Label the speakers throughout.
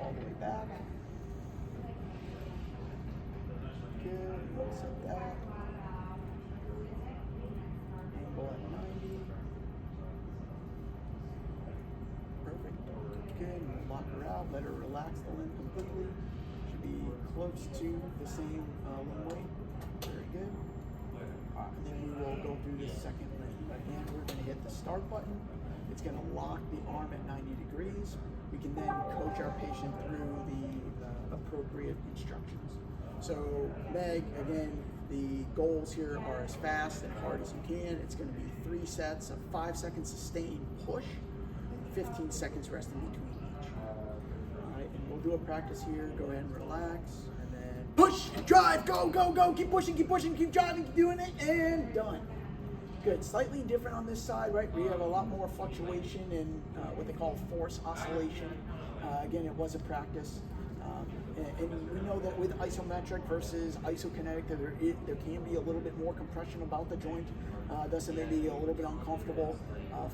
Speaker 1: all the way back. Good, set that. Angle at 90. Perfect. Good, lock her out, let her relax the limb completely. Should be close to the same limb weight. Very good. And then we will go through the second limb. Again, we're going to hit the start button. It's going to lock the arm at 90 degrees. We can then coach our patient through the appropriate instructions. So, Meg, again, the goals here are as fast and hard as you can. It's going to be 3 sets of 5 seconds sustained push, 15 seconds rest in between each. All right, and we'll do a practice here. Go ahead and relax, and then push, drive, go, go, go. Keep pushing, keep driving, keep doing it, and done. Good. Slightly different on this side, right? We have a lot more fluctuation and what they call force oscillation. Again, it was a practice. And we know that with isometric versus isokinetic, that there can be a little bit more compression about the joint, thus it may be a little bit uncomfortable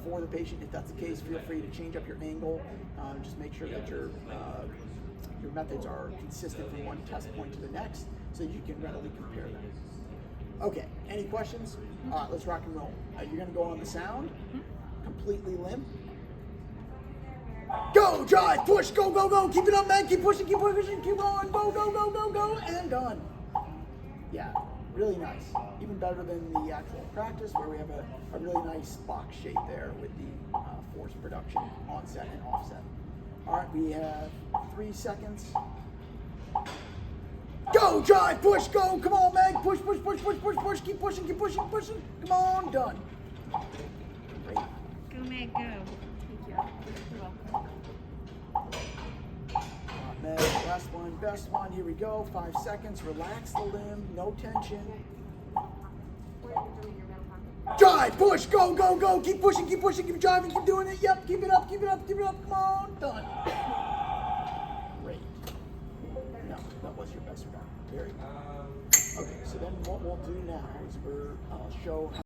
Speaker 1: for the patient. If that's the case, feel free to change up your angle. Just make sure that your methods are consistent from one test point to the next, so you can readily compare them. Okay, any questions? All right, let's rock and roll. You're gonna go on the sound, completely limp. Go, drive, push, go, go, go. Keep it up, man. Keep pushing, keep on, go, go, go, go, go, and done. Yeah, really nice. Even better than the actual practice where we have a really nice box shape there with the force production onset and offset. All right, we have 3 seconds. Go, drive, push, go. Come on, man. Push, push, push, push, push, push. Keep pushing, keep pushing, pushing. Come on, done. Great.
Speaker 2: Go, Meg, go. Thank you. You're welcome.
Speaker 1: Meg, last one, best one. Here we go. 5 seconds. Relax the limb. No tension. Drive, push, go, go, go. Keep pushing, keep driving, keep doing it. Yep, keep it up, keep it up, keep it up. Come on, done. Great. No, that was your best round. Very good. Okay, so then what we'll do now is we'll show